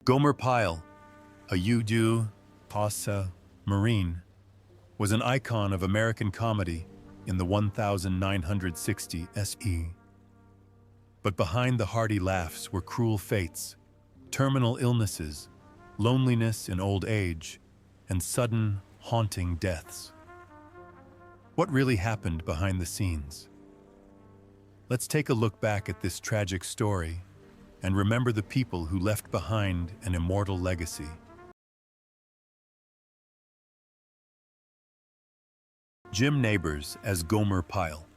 Gomer Pyle, a U.S. Marine, was an icon of American comedy in the 1960 SE. But behind the hearty laughs were cruel fates, terminal illnesses, loneliness in old age, and sudden, haunting deaths. What really happened behind the scenes? Let's take a look back at this tragic story and remember the people who left behind an immortal legacy. Jim Nabors as Gomer Pyle.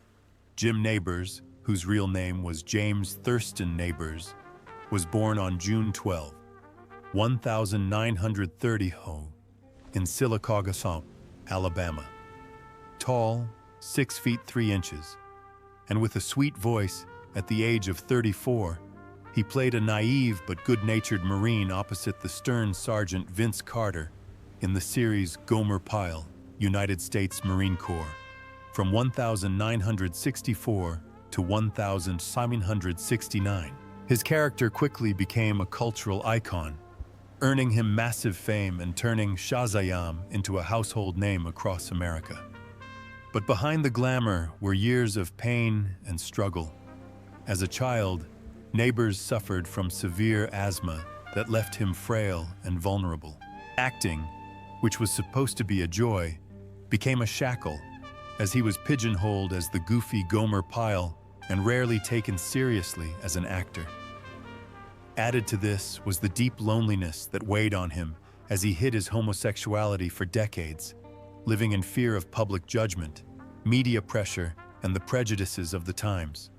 Jim Nabors, whose real name was James Thurston Nabors, was born on June 12, 1930 in Sylacauga, Alabama. Tall, 6 feet 3 inches, and with a sweet voice, at the age of 34, he played a naive but good-natured Marine opposite the stern Sergeant Vince Carter in the series Gomer Pyle, United States Marine Corps, from 1964 to 1969. His character quickly became a cultural icon, earning him massive fame and turning Shazayam into a household name across America. But behind the glamour were years of pain and struggle. As a child, Nabors suffered from severe asthma that left him frail and vulnerable. Acting, which was supposed to be a joy, became a shackle, as he was pigeonholed as the goofy Gomer Pyle and rarely taken seriously as an actor. Added to this was the deep loneliness that weighed on him as he hid his homosexuality for decades, living in fear of public judgment, media pressure, and the prejudices of the times.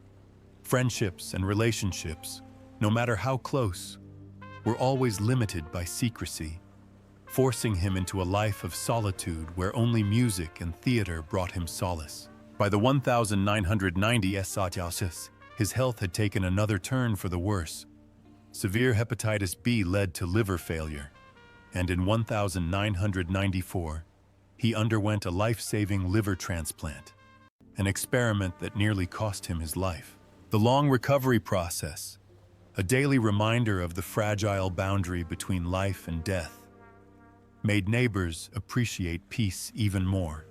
Friendships and relationships, no matter how close, were always limited by secrecy, forcing him into a life of solitude where only music and theater brought him solace. By the 1990 his health had taken another turn for the worse. Severe hepatitis B led to liver failure, and in 1994, he underwent a life-saving liver transplant, an experiment that nearly cost him his life. The long recovery process, a daily reminder of the fragile boundary between life and death, made Nabors appreciate peace even more.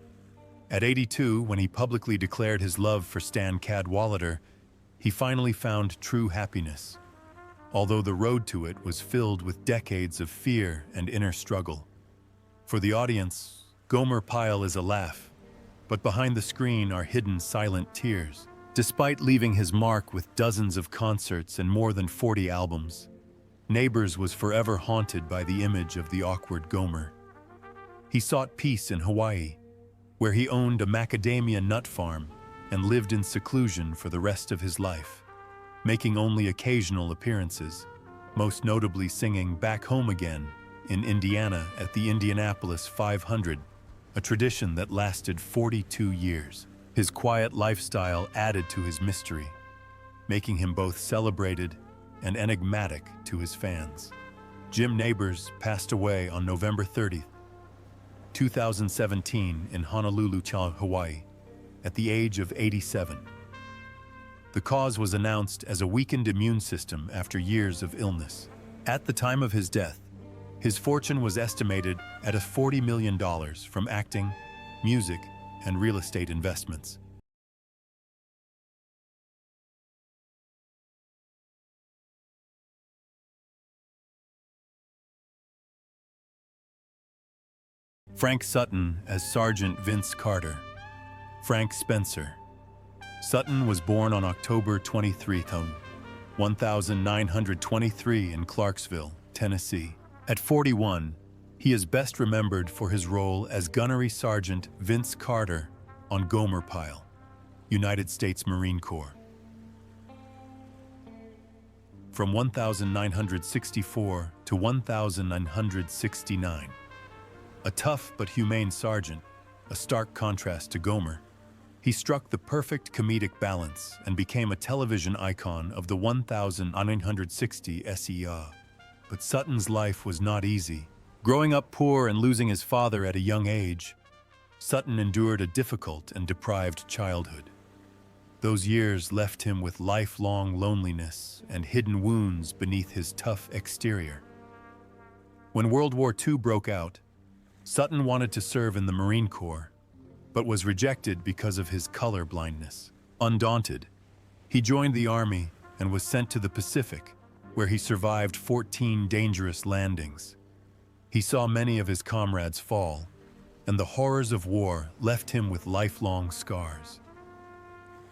At 82, when he publicly declared his love for Stan Cadwallader, he finally found true happiness, although the road to it was filled with decades of fear and inner struggle. For the audience, Gomer Pyle is a laugh, but behind the screen are hidden silent tears. Despite leaving his mark with dozens of concerts and more than 40 albums, Nabors was forever haunted by the image of the awkward Gomer. He sought peace in Hawaii, where he owned a macadamia nut farm and lived in seclusion for the rest of his life, making only occasional appearances, most notably singing Back Home Again in Indiana at the Indianapolis 500, a tradition that lasted 42 years. His quiet lifestyle added to his mystery, making him both celebrated and enigmatic to his fans. Jim Nabors passed away on November 30, 2017 in Honolulu, Hawaii, at the age of 87. The cause was announced as a weakened immune system after years of illness. At the time of his death, his fortune was estimated at $40 million from acting, music, and real estate investments. Frank Sutton as Sergeant Vince Carter. Frank Spencer. Sutton was born on October 23, 1923 in Clarksville, Tennessee. At 41, he is best remembered for his role as Gunnery Sergeant Vince Carter on Gomer Pyle, United States Marine Corps. From 1964 to 1969. A tough but humane sergeant, a stark contrast to Gomer, he struck the perfect comedic balance and became a television icon of the 1960 SEA. But Sutton's life was not easy. Growing up poor and losing his father at a young age, Sutton endured a difficult and deprived childhood. Those years left him with lifelong loneliness and hidden wounds beneath his tough exterior. When World War II broke out, Sutton wanted to serve in the Marine Corps, but was rejected because of his color blindness. Undaunted, he joined the Army and was sent to the Pacific, where he survived 14 dangerous landings. He saw many of his comrades fall, and the horrors of war left him with lifelong scars.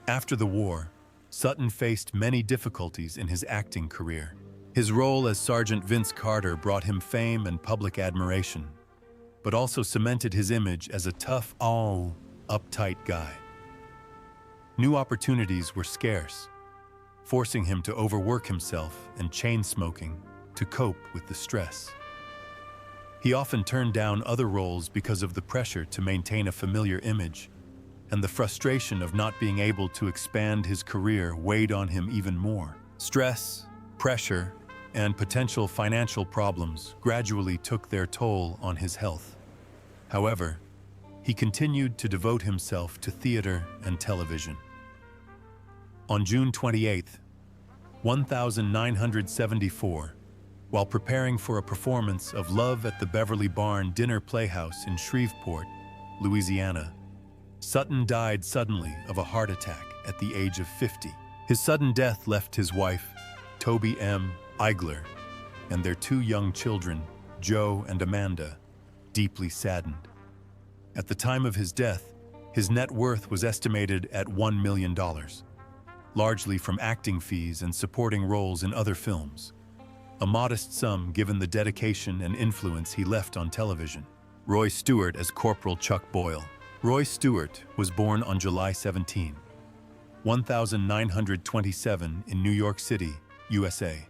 After the war, Sutton faced many difficulties in his acting career. His role as Sergeant Vince Carter brought him fame and public admiration, but also cemented his image as a tough, uptight guy. New opportunities were scarce, forcing him to overwork himself and chain smoking to cope with the stress. He often turned down other roles because of the pressure to maintain a familiar image, and the frustration of not being able to expand his career weighed on him even more. Stress, pressure, and potential financial problems gradually took their toll on his health. However, he continued to devote himself to theater and television. On June 28, 1974, while preparing for a performance of Love at the Beverly Barn Dinner Playhouse in Shreveport, Louisiana, Sutton died suddenly of a heart attack at the age of 50. His sudden death left his wife, Toby M. Eigler, and their two young children, Joe and Amanda, deeply saddened. At the time of his death, his net worth was estimated at $1 million, largely from acting fees and supporting roles in other films. A modest sum given the dedication and influence he left on television. Roy Stewart as Corporal Chuck Boyle. Roy Stewart was born on July 17, 1927 in New York City, USA.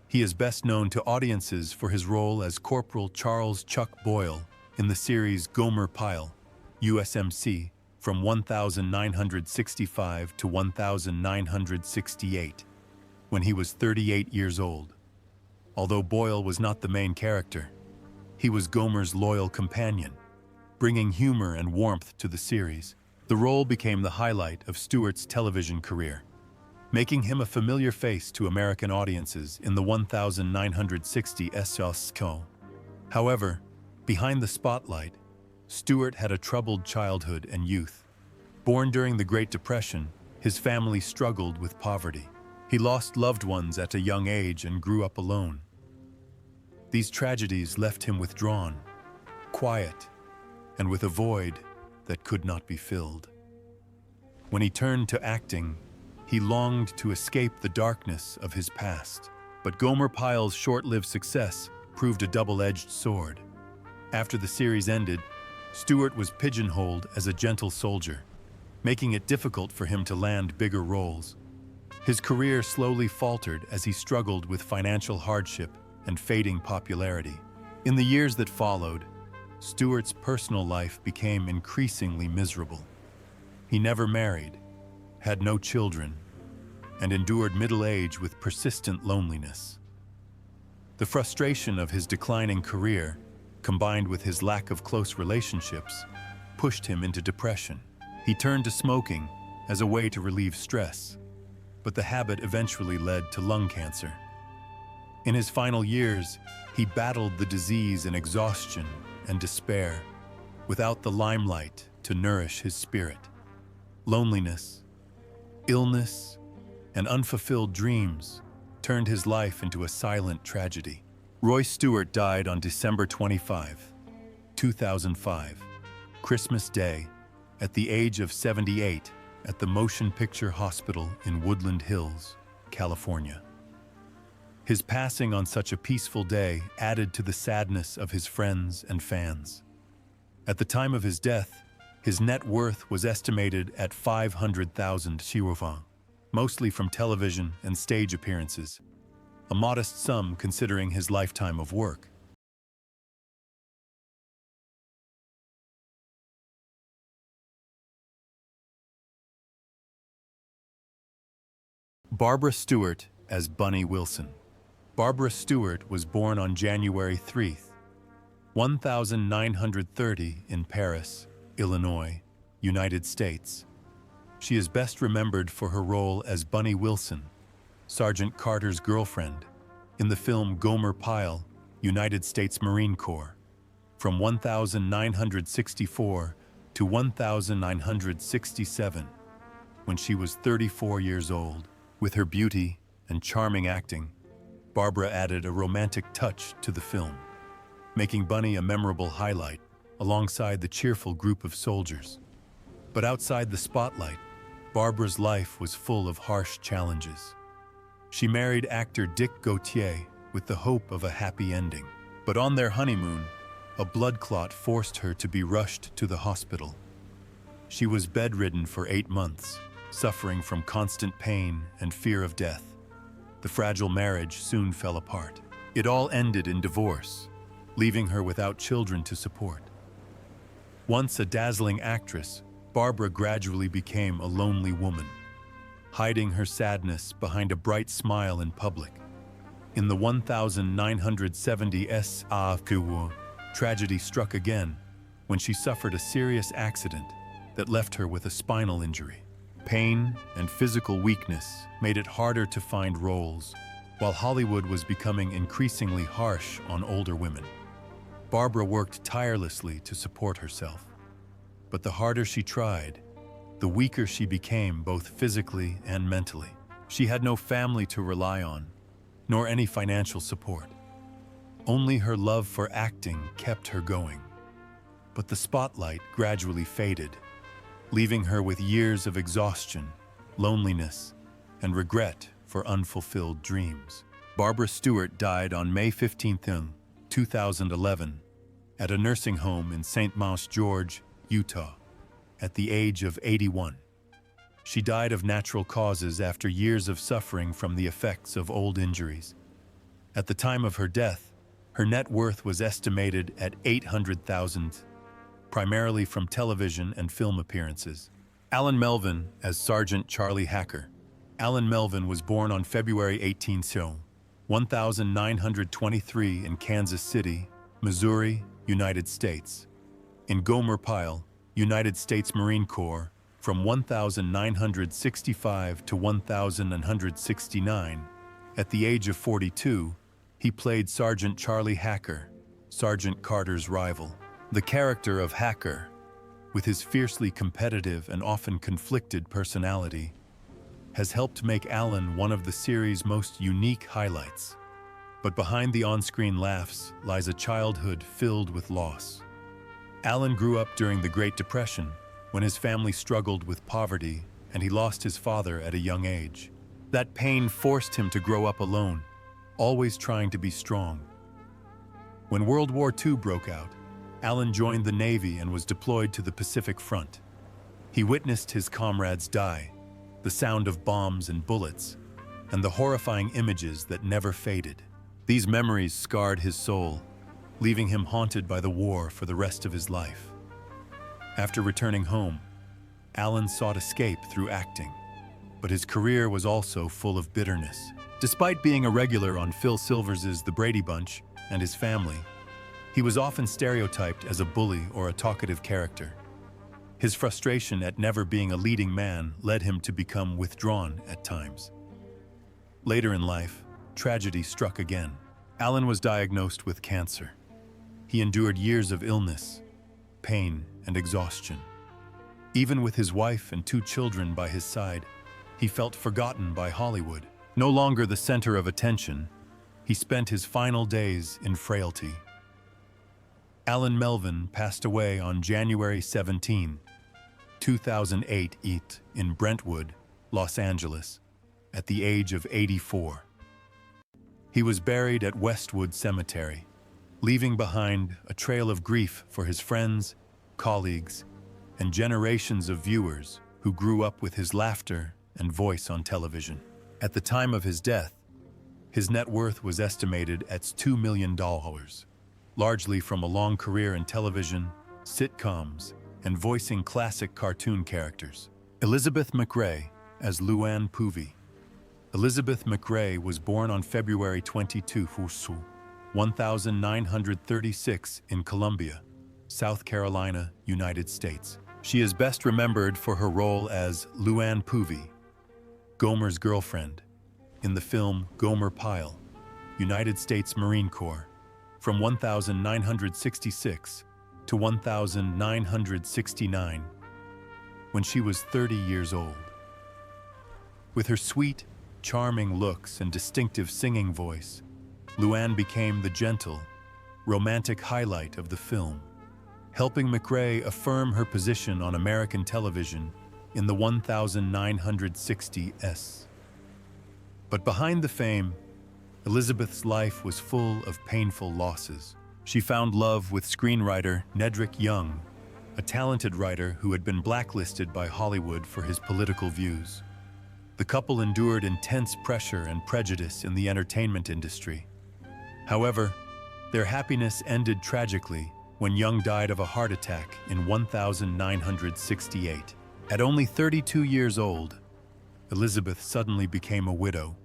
He is best known to audiences for his role as Corporal Charles Chuck Boyle in the series Gomer Pyle, USMC, from 1965 to 1968, when he was 38 years old. Although Boyle was not the main character, he was Gomer's loyal companion, bringing humor and warmth to the series. The role became the highlight of Stewart's television career, making him a familiar face to American audiences in the 1960 SOSCO. However, behind the spotlight, Stewart had a troubled childhood and youth. Born during the Great Depression, his family struggled with poverty. He lost loved ones at a young age and grew up alone. These tragedies left him withdrawn, quiet, and with a void that could not be filled. When he turned to acting, he longed to escape the darkness of his past. But Gomer Pyle's short-lived success proved a double-edged sword. After the series ended, Stewart was pigeonholed as a gentle soldier, making it difficult for him to land bigger roles. His career slowly faltered as he struggled with financial hardship and fading popularity. In the years that followed, Stewart's personal life became increasingly miserable. He never married, had no children, and endured middle age with persistent loneliness. The frustration of his declining career, combined with his lack of close relationships, pushed him into depression. He turned to smoking as a way to relieve stress, but the habit eventually led to lung cancer. In his final years, he battled the disease in exhaustion and despair, without the limelight to nourish his spirit. Loneliness, illness, and unfulfilled dreams turned his life into a silent tragedy. Roy Stewart died on December 25, 2005, Christmas Day, at the age of 78 at the Motion Picture Hospital in Woodland Hills, California. His passing on such a peaceful day added to the sadness of his friends and fans. At the time of his death, his net worth was estimated at 500,000 $500,000, mostly from television and stage appearances, a modest sum considering his lifetime of work. Barbara Stewart as Bunny Wilson. Barbara Stewart was born on January 3, 1930 in Paris, Illinois, United States. She is best remembered for her role as Bunny Wilson, Sergeant Carter's girlfriend, in the film Gomer Pyle, United States Marine Corps, from 1964 to 1967, when she was 34 years old. With her beauty and charming acting, Barbara added a romantic touch to the film, making Bunny a memorable highlight alongside the cheerful group of soldiers. But outside the spotlight, Barbara's life was full of harsh challenges. She married actor Dick Gautier with the hope of a happy ending. But on their honeymoon, a blood clot forced her to be rushed to the hospital. She was bedridden for 8 months, suffering from constant pain and fear of death. The fragile marriage soon fell apart. It all ended in divorce, leaving her without children to support. Once a dazzling actress, Barbara gradually became a lonely woman, hiding her sadness behind a bright smile in public. In the 1970 SAFQ, tragedy struck again when she suffered a serious accident that left her with a spinal injury. Pain and physical weakness made it harder to find roles, while Hollywood was becoming increasingly harsh on older women. Barbara worked tirelessly to support herself. But the harder she tried, the weaker she became both physically and mentally. She had no family to rely on, nor any financial support. Only her love for acting kept her going. But the spotlight gradually faded, leaving her with years of exhaustion, loneliness, and regret for unfulfilled dreams. Barbara Stewart died on May 15, 2011, at a nursing home in St. Mount George, Utah, at the age of 81. She died of natural causes after years of suffering from the effects of old injuries. At the time of her death, her net worth was estimated at $800,000, primarily from television and film appearances. Alan Melvin as Sergeant Charlie Hacker. Alan Melvin was born on February 18, 1923 in Kansas City, Missouri, United States. In Gomer Pyle, United States Marine Corps, from 1965 to 1969. At the age of 42, he played Sergeant Charlie Hacker, Sergeant Carter's rival. The character of Hacker, with his fiercely competitive and often conflicted personality, has helped make Alan one of the series' most unique highlights. But behind the on-screen laughs lies a childhood filled with loss. Alan grew up during the Great Depression, when his family struggled with poverty and he lost his father at a young age. That pain forced him to grow up alone, always trying to be strong. When World War II broke out, Alan joined the Navy and was deployed to the Pacific Front. He witnessed his comrades die, the sound of bombs and bullets, and the horrifying images that never faded. These memories scarred his soul, leaving him haunted by the war for the rest of his life. After returning home, Alan sought escape through acting, but his career was also full of bitterness. Despite being a regular on Phil Silvers's The Brady Bunch and his family, he was often stereotyped as a bully or a talkative character. His frustration at never being a leading man led him to become withdrawn at times. Later in life, tragedy struck again. Alan was diagnosed with cancer. He endured years of illness, pain, and exhaustion. Even with his wife and 2 children by his side, he felt forgotten by Hollywood. No longer the center of attention, he spent his final days in frailty. Alan Melvin passed away on January 17, 2008 in Brentwood, Los Angeles, at the age of 84. He was buried at Westwood Cemetery, leaving behind a trail of grief for his friends, colleagues, and generations of viewers who grew up with his laughter and voice on television. At the time of his death, his net worth was estimated at $2 million, largely from a long career in television, sitcoms, and voicing classic cartoon characters. Elizabeth McCrae as Luann Poovey. Elizabeth McCrae was born on February 22, 1936 in Columbia, South Carolina, United States. She is best remembered for her role as Luann Poovey, Gomer's girlfriend, in the film Gomer Pyle, United States Marine Corps, from 1966 to 1969, when she was 30 years old. With her sweet, charming looks and distinctive singing voice, Luann became the gentle, romantic highlight of the film, helping McCrae affirm her position on American television in the 1960s. But behind the fame, Elizabeth's life was full of painful losses. She found love with screenwriter Nedrick Young, a talented writer who had been blacklisted by Hollywood for his political views. The couple endured intense pressure and prejudice in the entertainment industry. However, their happiness ended tragically when Young died of a heart attack in 1968. At only 32 years old, Elizabeth suddenly became a widow,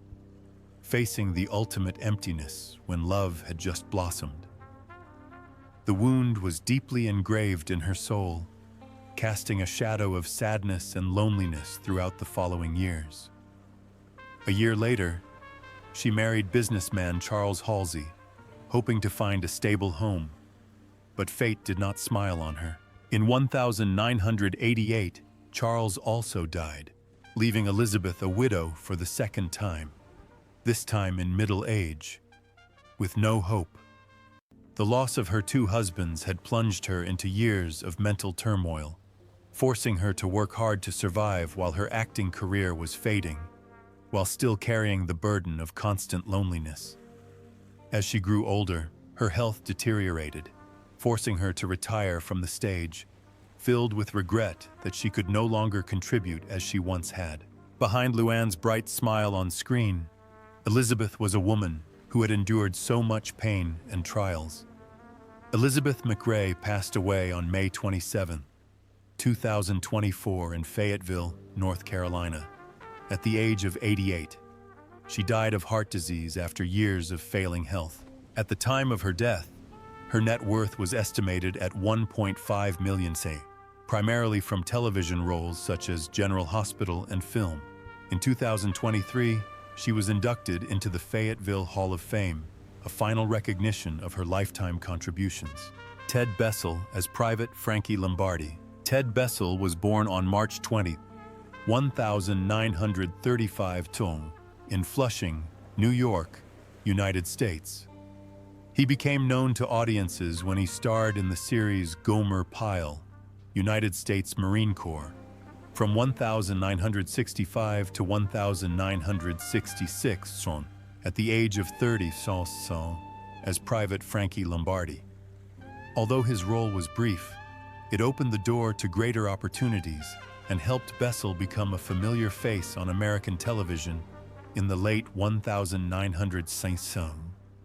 facing the ultimate emptiness when love had just blossomed. The wound was deeply engraved in her soul, casting a shadow of sadness and loneliness throughout the following years. A year later, she married businessman Charles Halsey, hoping to find a stable home. But fate did not smile on her. In 1988, Charles also died, leaving Elizabeth a widow for the second time, this time in middle age, with no hope. The loss of her two husbands had plunged her into years of mental turmoil, forcing her to work hard to survive while her acting career was fading, while still carrying the burden of constant loneliness. As she grew older, her health deteriorated, forcing her to retire from the stage, filled with regret that she could no longer contribute as she once had. Behind Luann's bright smile on screen, Elizabeth was a woman who had endured so much pain and trials. Elizabeth McCrae passed away on May 27, 2024 in Fayetteville, North Carolina, at the age of 88. She died of heart disease after years of failing health. At the time of her death, her net worth was estimated at $1.5 million, primarily from television roles such as General Hospital and film. In 2023, she was inducted into the Fayetteville Hall of Fame, a final recognition of her lifetime contributions. Ted Bessel as Private Frankie Lombardi. Ted Bessel was born on March 20, 1935 in Flushing, New York, United States. He became known to audiences when he starred in the series Gomer Pyle, United States Marine Corps, from 1965 to 1966 at the age of 30 as Private Frankie Lombardi. Although his role was brief, it opened the door to greater opportunities and helped Bessel become a familiar face on American television in the late 1960s.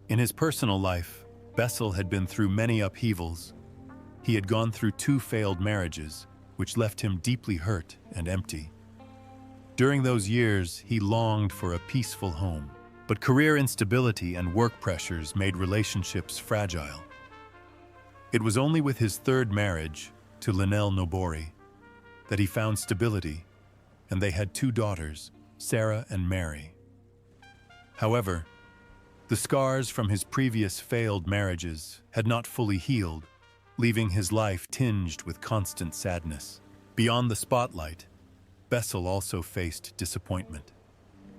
In his personal life, Bessel had been through many upheavals. He had gone through 2 failed marriages, which left him deeply hurt and empty. During those years, he longed for a peaceful home, but career instability and work pressures made relationships fragile. It was only with his 3rd marriage, to Linnell Nabors, that he found stability, and they had 2 daughters, Sarah and Mary. However, the scars from his previous failed marriages had not fully healed, leaving his life tinged with constant sadness. Beyond the spotlight, Bessel also faced disappointment.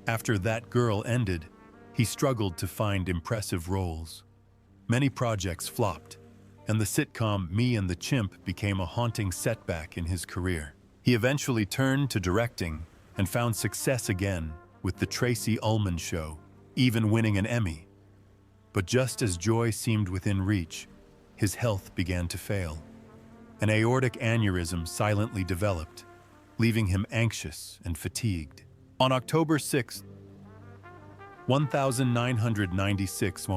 After That Girl ended, he struggled to find impressive roles. Many projects flopped, and the sitcom Me and the Chimp became a haunting setback in his career. He eventually turned to directing and found success again with The Tracy Ullman Show, even winning an Emmy. But just as joy seemed within reach, his health began to fail. An aortic aneurysm silently developed, leaving him anxious and fatigued. On October 6, 1996,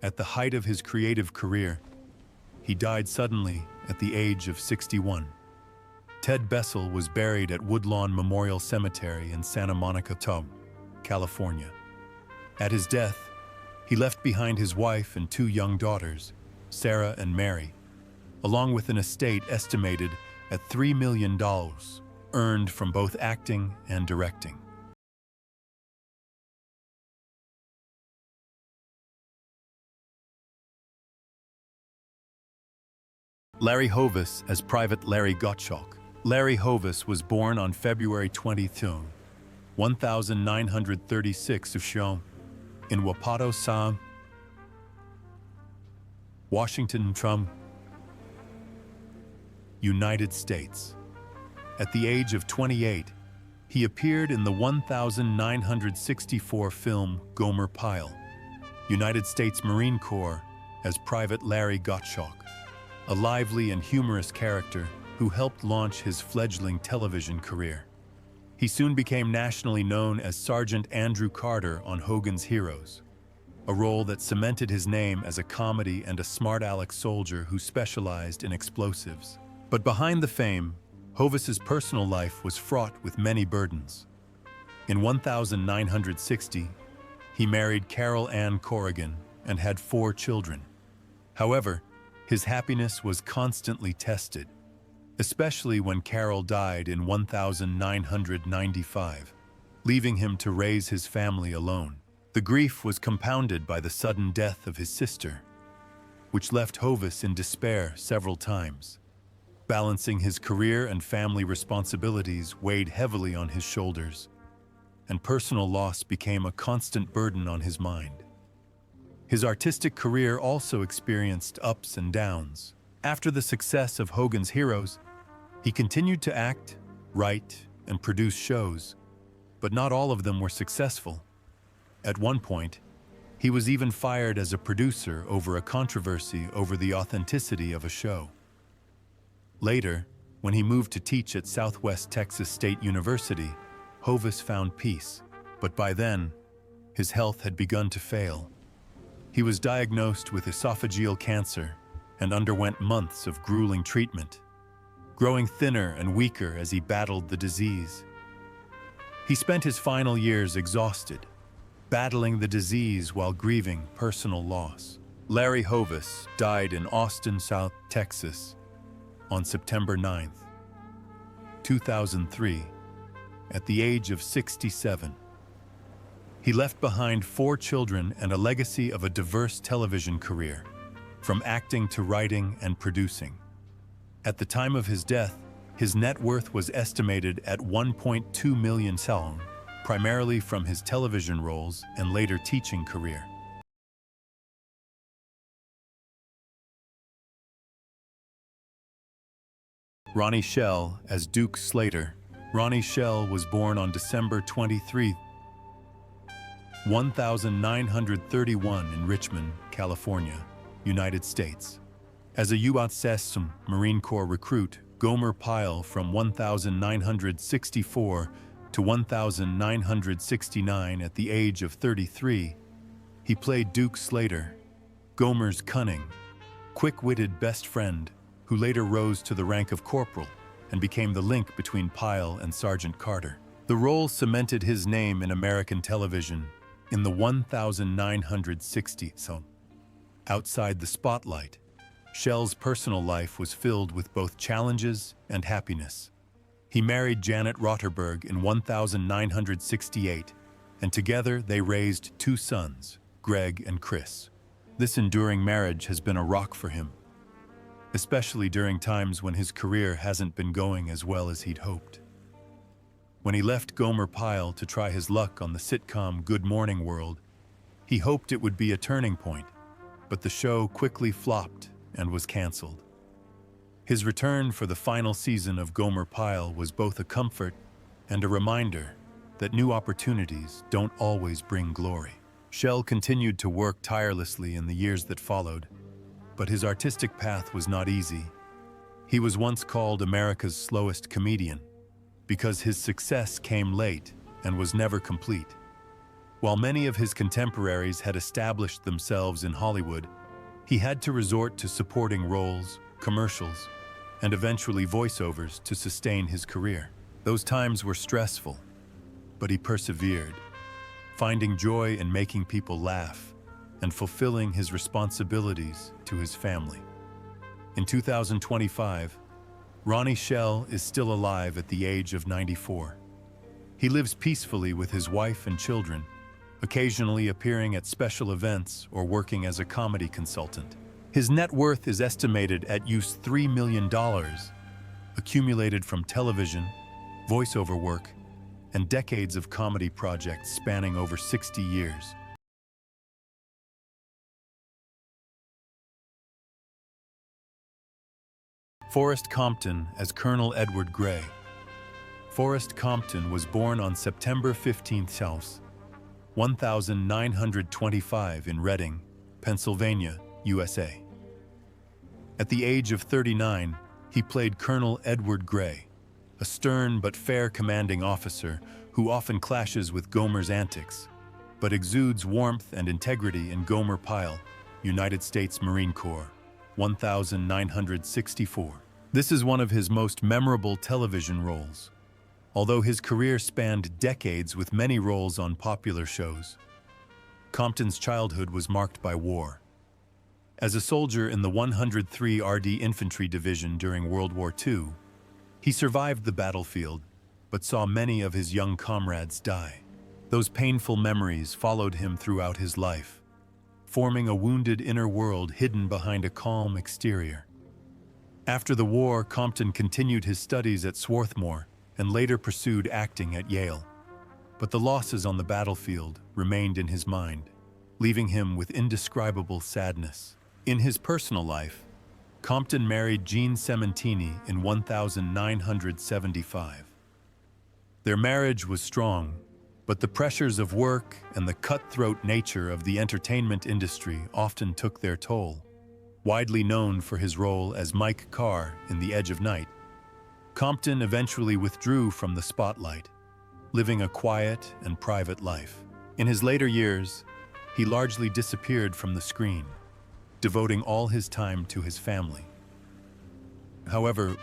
at the height of his creative career, he died suddenly at the age of 61. Ted Bessel was buried at Woodlawn Memorial Cemetery in Santa Monica, California. At his death, he left behind his wife and 2 young daughters, Sarah and Mary, along with an estate estimated at $3 million earned from both acting and directing. Larry Hovis as Private Larry Gottschalk. Larry Hovis was born on February 22, 1936 of Shom, in Wapato, Sam, Washington, United States. At the age of 28, he appeared in the 1964 film Gomer Pyle, United States Marine Corps, as Private Larry Gottschalk, a lively and humorous character who helped launch his fledgling television career. He soon became nationally known as Sergeant Andrew Carter on Hogan's Heroes, a role that cemented his name as a comedy and a smart-aleck soldier who specialized in explosives. But behind the fame, Hovis's personal life was fraught with many burdens. In 1960, he married Carol Ann Corrigan and had 4 children. However, his happiness was constantly tested, especially when Carol died in 1995, leaving him to raise his family alone. The grief was compounded by the sudden death of his sister, which left Hovis in despair several times. Balancing his career and family responsibilities weighed heavily on his shoulders, and personal loss became a constant burden on his mind. His artistic career also experienced ups and downs. After the success of Hogan's Heroes, he continued to act, write, and produce shows, but not all of them were successful. At one point, he was even fired as a producer over a controversy over the authenticity of a show. Later, when he moved to teach at Southwest Texas State University, Hovis found peace, but by then, his health had begun to fail. He was diagnosed with esophageal cancer and underwent months of grueling treatment, growing thinner and weaker as he battled the disease. He spent his final years exhausted, battling the disease while grieving personal loss. Larry Hovis died in Austin, South Texas, on September 9, 2003, at the age of 67. He left behind 4 children and a legacy of a diverse television career, from acting to writing and producing. At the time of his death, his net worth was estimated at 1.2 million song, primarily from his television roles and later teaching career. Ronnie Shell as Duke Slater. Ronnie Shell was born on December 23, 1931 in Richmond, California, United States. As a USMC Marine Corps recruit, Gomer Pyle from 1964 to 1969 at the age of 33, he played Duke Slater, Gomer's cunning, quick-witted best friend who later rose to the rank of corporal and became the link between Pyle and Sergeant Carter. The role cemented his name in American television in the 1960s zone. Outside the spotlight, Shell's personal life was filled with both challenges and happiness. He married Janet Rotterberg in 1968, and together they raised 2 sons, Greg and Chris. This enduring marriage has been a rock for him, especially during times when his career hasn't been going as well as he'd hoped. When he left Gomer Pyle to try his luck on the sitcom Good Morning World, he hoped it would be a turning point, but the show quickly flopped and was canceled. His return for the final season of Gomer Pyle was both a comfort and a reminder that new opportunities don't always bring glory. Shell continued to work tirelessly in the years that followed, but his artistic path was not easy. He was once called America's slowest comedian because his success came late and was never complete. While many of his contemporaries had established themselves in Hollywood, he had to resort to supporting roles, commercials, and eventually voiceovers to sustain his career. Those times were stressful, but he persevered, finding joy in making people laugh and fulfilling his responsibilities to his family. In 2025, Ronnie Shell is still alive at the age of 94. He lives peacefully with his wife and children, occasionally appearing at special events or working as a comedy consultant. His net worth is estimated at $3 million, accumulated from television, voiceover work, and decades of comedy projects spanning over 60 years. Forrest Compton as Colonel Edward Gray. Forrest Compton was born on September 15, 1925 in Reading, Pennsylvania, USA. At the age of 39, he played Colonel Edward Gray, a stern but fair commanding officer who often clashes with Gomer's antics, but exudes warmth and integrity in Gomer Pyle, United States Marine Corps, 1964. This is one of his most memorable television roles, although his career spanned decades with many roles on popular shows. Compton's childhood was marked by war. As a soldier in the 103 RD Infantry Division during World War II, he survived the battlefield, but saw many of his young comrades die. Those painful memories followed him throughout his life, forming a wounded inner world hidden behind a calm exterior. After the war, Compton continued his studies at Swarthmore and later pursued acting at Yale. But the losses on the battlefield remained in his mind, leaving him with indescribable sadness. In his personal life, Compton married Jean Sementini in 1975. Their marriage was strong, but the pressures of work and the cutthroat nature of the entertainment industry often took their toll. Widely known for his role as Mike Carr in The Edge of Night, Compton eventually withdrew from the spotlight, living a quiet and private life. In his later years, he largely disappeared from the screen, devoting all his time to his family. However,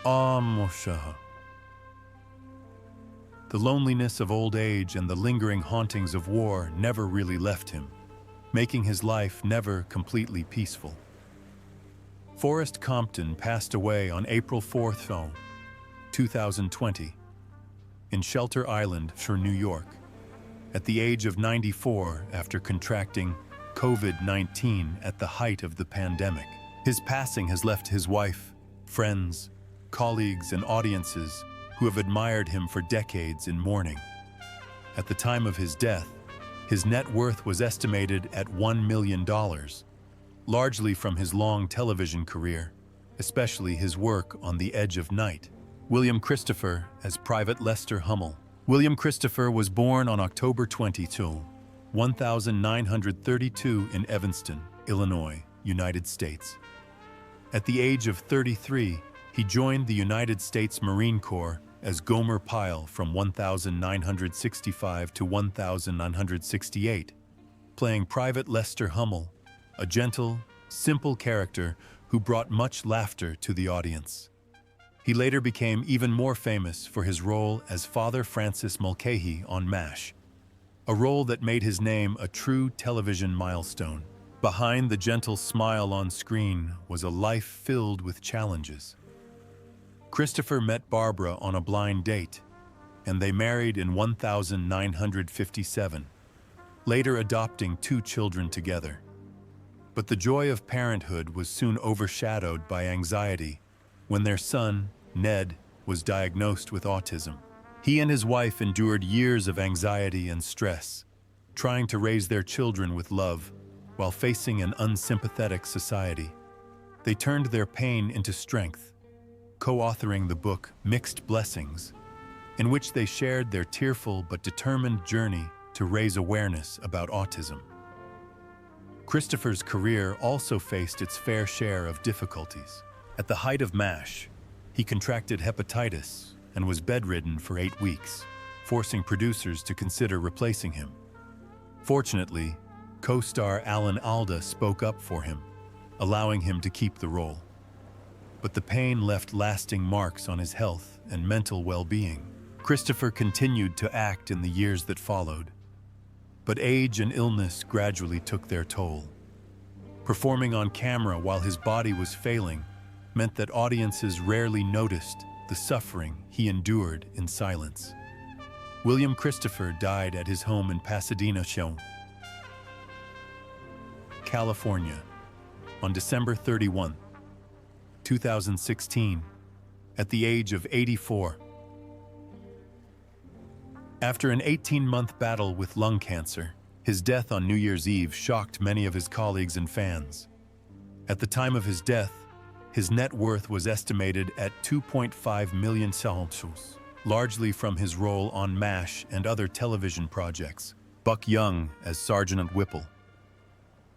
the loneliness of old age and the lingering hauntings of war never really left him, making his life never completely peaceful. Forrest Compton passed away on April 4, 2020, in Shelter Island, New York, at the age of 94 after contracting COVID-19 at the height of the pandemic. His passing has left his wife, friends, colleagues, and audiences who have admired him for decades in mourning. At the time of his death, his net worth was estimated at $1 million, largely from his long television career, especially his work on The Edge of Night. William Christopher as Private Lester Hummel. William Christopher was born on October 22, 1932 in Evanston, Illinois, United States. At the age of 33, he joined the United States Marine Corps as Gomer Pyle from 1965 to 1968, playing Private Lester Hummel, a gentle, simple character who brought much laughter to the audience. He later became even more famous for his role as Father Francis Mulcahy on MASH, a role that made his name a true television milestone. Behind the gentle smile on screen was a life filled with challenges. Christopher met Barbara on a blind date, and they married in 1957, later adopting 2 children together. But the joy of parenthood was soon overshadowed by anxiety when their son, Ned, was diagnosed with autism. He and his wife endured years of anxiety and stress, trying to raise their children with love while facing an unsympathetic society. They turned their pain into strength, co-authoring the book Mixed Blessings, in which they shared their tearful but determined journey to raise awareness about autism. Christopher's career also faced its fair share of difficulties. At the height of MASH, he contracted hepatitis and was bedridden for 8 weeks, forcing producers to consider replacing him. Fortunately, co-star Alan Alda spoke up for him, allowing him to keep the role. But the pain left lasting marks on his health and mental well-being. Christopher continued to act in the years that followed, but age and illness gradually took their toll. Performing on camera while his body was failing meant that audiences rarely noticed the suffering he endured in silence. William Christopher died at his home in Pasadena, California, on December 31, 2016, at the age of 84. After an 18-month battle with lung cancer, his death on New Year's Eve shocked many of his colleagues and fans. At the time of his death, his net worth was estimated at 2.5 million francs, largely from his role on MASH and other television projects. Buck Young as Sergeant Whipple.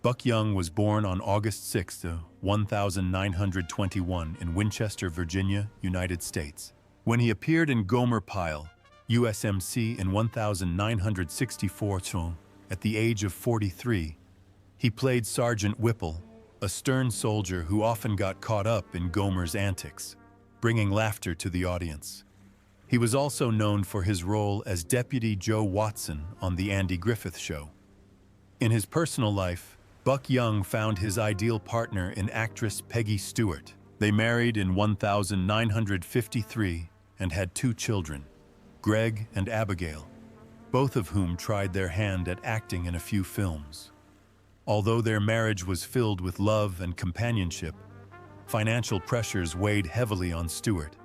Buck Young was born on August 6, 1921 in Winchester, Virginia, United States. When he appeared in Gomer Pyle, USMC in 1964 at the age of 43, he played Sergeant Whipple, a stern soldier who often got caught up in Gomer's antics, bringing laughter to the audience. He was also known for his role as Deputy Joe Watson on The Andy Griffith Show. In his personal life, Buck Young found his ideal partner in actress Peggy Stewart. They married in 1953 and had 2 children, Greg and Abigail, both of whom tried their hand at acting in a few films. Although their marriage was filled with love and companionship, financial pressures weighed heavily on Stewart,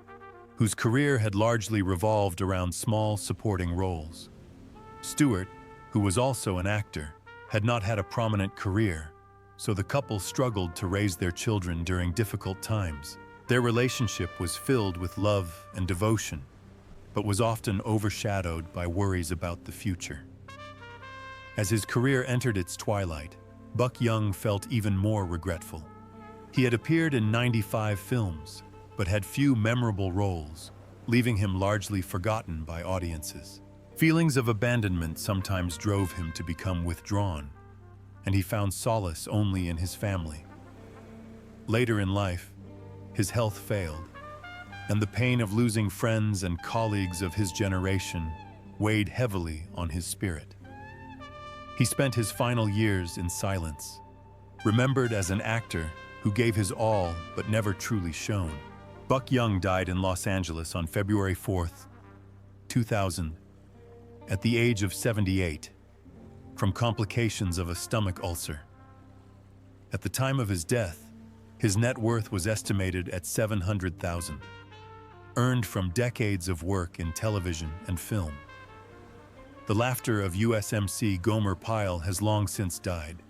whose career had largely revolved around small supporting roles. Stewart, who was also an actor, had not had a prominent career, so the couple struggled to raise their children during difficult times. Their relationship was filled with love and devotion, but was often overshadowed by worries about the future. As his career entered its twilight, Buck Young felt even more regretful. He had appeared in 95 films, but had few memorable roles, leaving him largely forgotten by audiences. Feelings of abandonment sometimes drove him to become withdrawn, and he found solace only in his family. Later in life, his health failed, and the pain of losing friends and colleagues of his generation weighed heavily on his spirit. He spent his final years in silence, remembered as an actor who gave his all but never truly shone. Buck Young died in Los Angeles on February 4, 2000, at the age of 78, from complications of a stomach ulcer. At the time of his death, his net worth was estimated at $700,000, earned from decades of work in television and film. The laughter of USMC Gomer Pyle has long since died,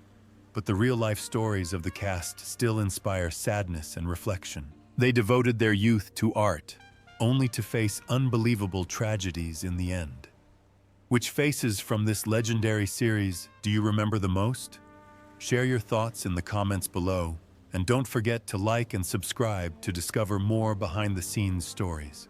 but the real-life stories of the cast still inspire sadness and reflection. They devoted their youth to art, only to face unbelievable tragedies in the end. Which faces from this legendary series do you remember the most? Share your thoughts in the comments below, and don't forget to like and subscribe to discover more behind-the-scenes stories.